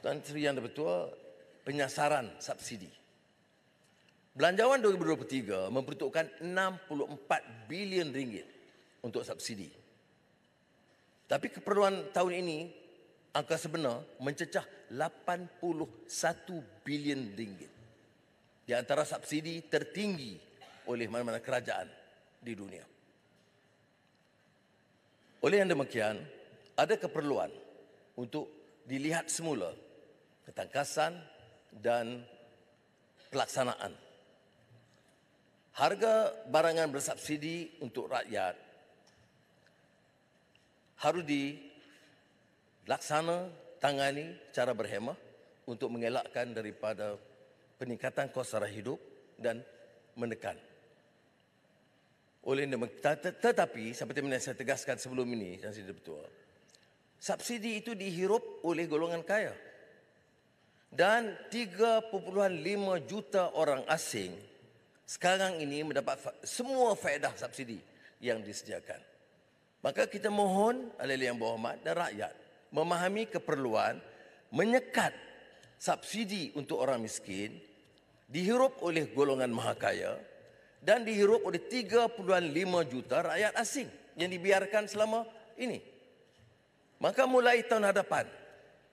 Tuan Sri Yang Di-Pertua, penyasaran subsidi. Belanjawan 2023 memperuntukkan 64 bilion ringgit untuk subsidi. Tapi keperluan tahun ini, angka sebenar mencecah 81 bilion ringgit. Di antara subsidi tertinggi oleh mana-mana kerajaan di dunia. Oleh yang demikian, ada keperluan untuk dilihat semula ketangkasan dan pelaksanaan. Harga barangan bersubsidi untuk rakyat harus dilaksana tangani secara berhemah untuk mengelakkan daripada peningkatan kos sara hidup dan menekan. Tetapi seperti yang saya tegaskan sebelum ini, Tuan Sri Di-Pertua, subsidi itu dihirup oleh golongan kaya. Dan 3.5 juta orang asing sekarang ini mendapat semua faedah subsidi yang disediakan. Maka kita mohon ahli yang berhormat dan rakyat memahami keperluan menyekat subsidi untuk orang miskin dihirup oleh golongan maha kaya dan dihirup oleh 3.5 juta rakyat asing yang dibiarkan selama ini. Maka mulai tahun hadapan,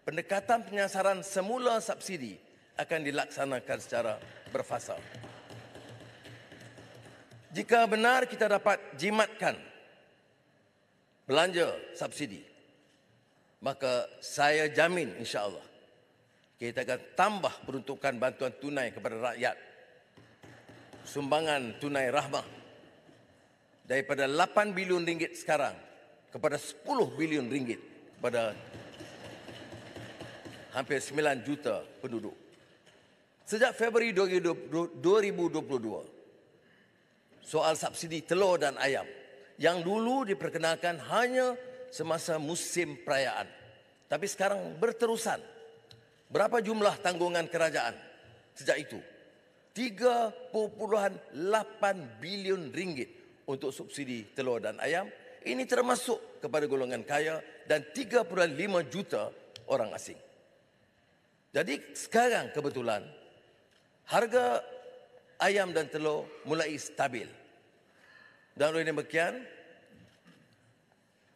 pendekatan penyasaran semula subsidi akan dilaksanakan secara berfasa. Jika benar kita dapat jimatkan belanja subsidi, maka saya jamin insya-Allah kita akan tambah peruntukan bantuan tunai kepada rakyat. Sumbangan tunai rahmah daripada 8 bilion ringgit sekarang kepada 10 bilion ringgit pada hampir 9 juta penduduk. Sejak Februari 2022, soal subsidi telur dan ayam yang dulu diperkenalkan hanya semasa musim perayaan, tapi sekarang berterusan. Berapa jumlah tanggungan kerajaan sejak itu? 3.8 bilion ringgit untuk subsidi telur dan ayam. Ini termasuk kepada golongan kaya dan 3.5 juta orang asing. Jadi sekarang kebetulan harga ayam dan telur mulai stabil. Dan oleh demikian,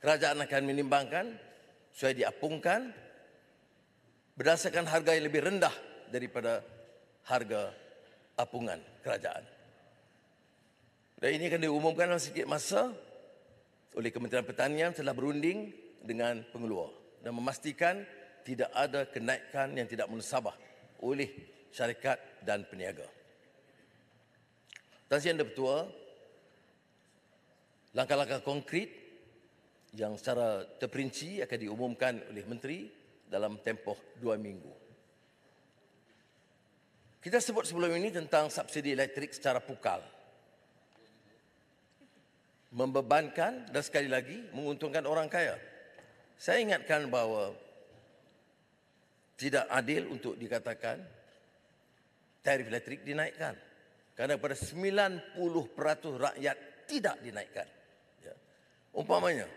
kerajaan akan menimbangkan supaya diapungkan berdasarkan harga yang lebih rendah daripada harga apungan kerajaan. Dan ini akan diumumkan dalam sedikit masa oleh Kementerian Pertanian telah berunding dengan pengeluar dan memastikan tidak ada kenaikan yang tidak munasabah oleh syarikat dan peniaga. Tuan Sri Yang Di-Pertua, langkah-langkah konkret yang secara terperinci akan diumumkan oleh Menteri dalam tempoh 2 minggu. Kita sebut sebelum ini tentang subsidi elektrik secara pukal. Membebankan dan sekali lagi menguntungkan orang kaya. Saya ingatkan bahawa tidak adil untuk dikatakan tarif elektrik dinaikkan. Kerana pada 90% rakyat tidak dinaikkan. Ya. Umpamanya,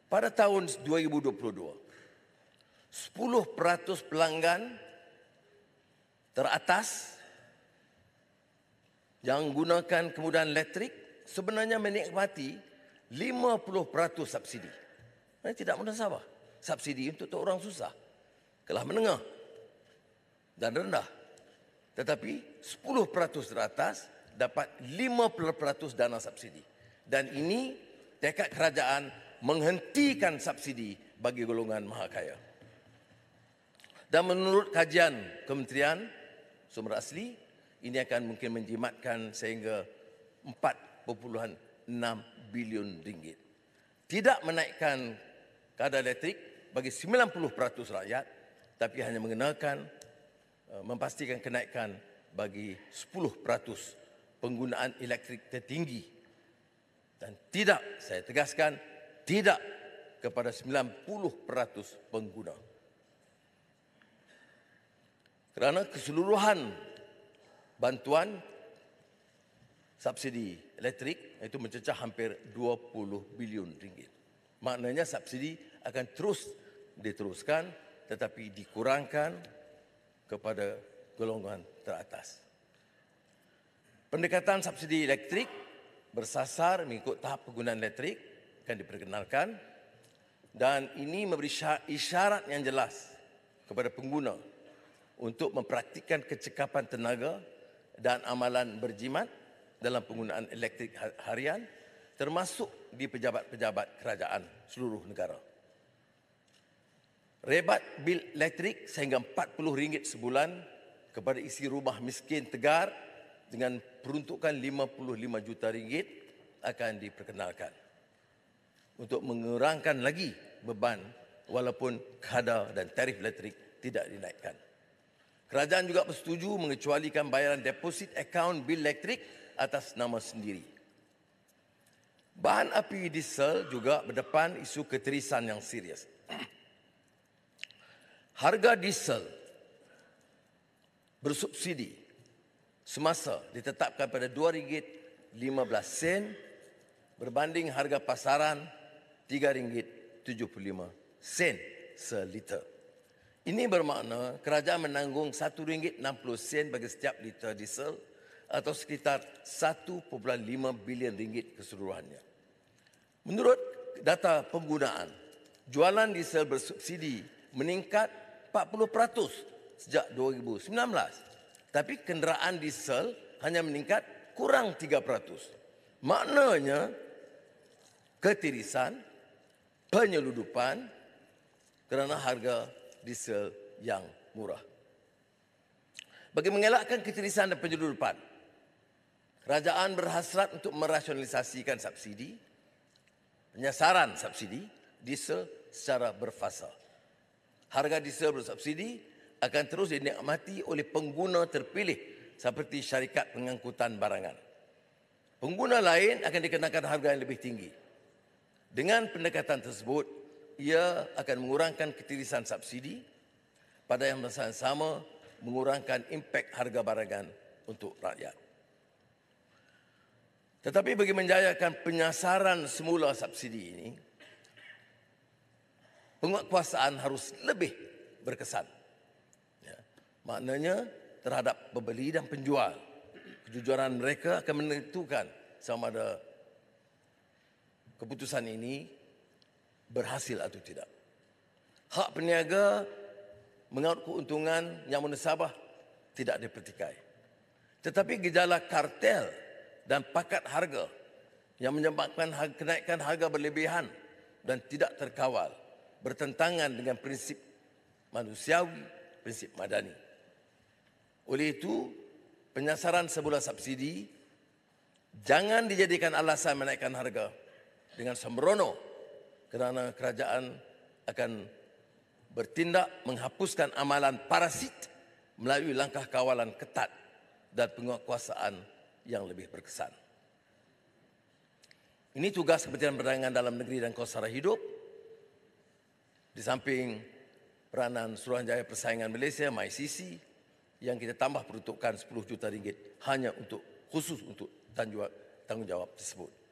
pada tahun 2022, 10% pelanggan teratas yang gunakan kemudahan elektrik sebenarnya menikmati 50% subsidi. Ini tidak munasabah. Subsidi untuk orang susah, kelas menengah dan rendah. Tetapi 10% teratas dapat 50% dana subsidi. Dan ini tekad kerajaan menghentikan subsidi bagi golongan maha kaya. Dan menurut kajian Kementerian Sumber Asli, ini akan mungkin menjimatkan sehingga 4.6 bilion ringgit. Tidak menaikkan kadar elektrik bagi 90% rakyat, tapi hanya mengenakan memastikan kenaikan bagi 10% penggunaan elektrik tertinggi. Dan tidak, saya tegaskan, tidak kepada 90% pengguna. Kerana keseluruhan bantuan subsidi elektrik itu mencecah hampir 20 bilion ringgit. Maknanya subsidi akan terus diteruskan tetapi dikurangkan kepada golongan teratas. Pendekatan subsidi elektrik bersasar mengikut tahap penggunaan elektrik akan diperkenalkan dan ini memberi isyarat yang jelas kepada pengguna untuk mempraktikkan kecekapan tenaga dan amalan berjimat dalam penggunaan elektrik harian termasuk di pejabat-pejabat kerajaan seluruh negara. Rebat bil elektrik sehingga RM40 sebulan kepada isi rumah miskin Tegar dengan peruntukan RM55 juta akan diperkenalkan untuk mengurangkan lagi beban walaupun kadar dan tarif elektrik tidak dinaikkan. Kerajaan juga bersetuju mengecualikan bayaran deposit akaun bil elektrik atas nama sendiri. Bahan api diesel juga berdepan isu keterisan yang serius. Harga diesel bersubsidi semasa ditetapkan pada RM2.15 berbanding harga pasaran RM3.75 seliter. Ini bermakna kerajaan menanggung RM1.60 bagi setiap liter diesel atau sekitar RM1.5 bilion keseluruhannya. Menurut data penggunaan, jualan diesel bersubsidi meningkat 40% sejak 2019. Tapi kenderaan diesel hanya meningkat kurang 3%. Maknanya ketirisan, penyeludupan kerana harga diesel yang murah. Bagi mengelakkan ketirisan dan penyeludupan, kerajaan berhasrat untuk merasionalisasikan subsidi, penyasaran subsidi diesel secara berfasa. Harga diesel bersubsidi akan terus dinikmati oleh pengguna terpilih seperti syarikat pengangkutan barangan. Pengguna lain akan dikenakan harga yang lebih tinggi. Dengan pendekatan tersebut, ia akan mengurangkan ketirisan subsidi pada yang masa yang sama mengurangkan impak harga barangan untuk rakyat. Tetapi bagi menjayakan penyasaran semula subsidi ini, penguatkuasaan harus lebih berkesan. Maknanya terhadap pembeli dan penjual. Kejujuran mereka akan menentukan sama ada keputusan ini berhasil atau tidak. Hak peniaga mengaut keuntungan yang munasabah tidak dipertikai. Tetapi gejala kartel dan pakat harga yang menyebabkan kenaikan harga berlebihan dan tidak terkawal bertentangan dengan prinsip manusiawi, prinsip madani. Oleh itu, penyasaran semula subsidi jangan dijadikan alasan menaikkan harga dengan sembrono kerana kerajaan akan bertindak menghapuskan amalan parasit melalui langkah kawalan ketat dan penguatkuasaan yang lebih berkesan. Ini tugas Kementerian Perdagangan Dalam Negeri dan Kos Sara Hidup di samping peranan Suruhanjaya Persaingan Malaysia MyCC yang kita tambah peruntukan RM10 juta hanya untuk khusus untuk tanggungjawab tersebut.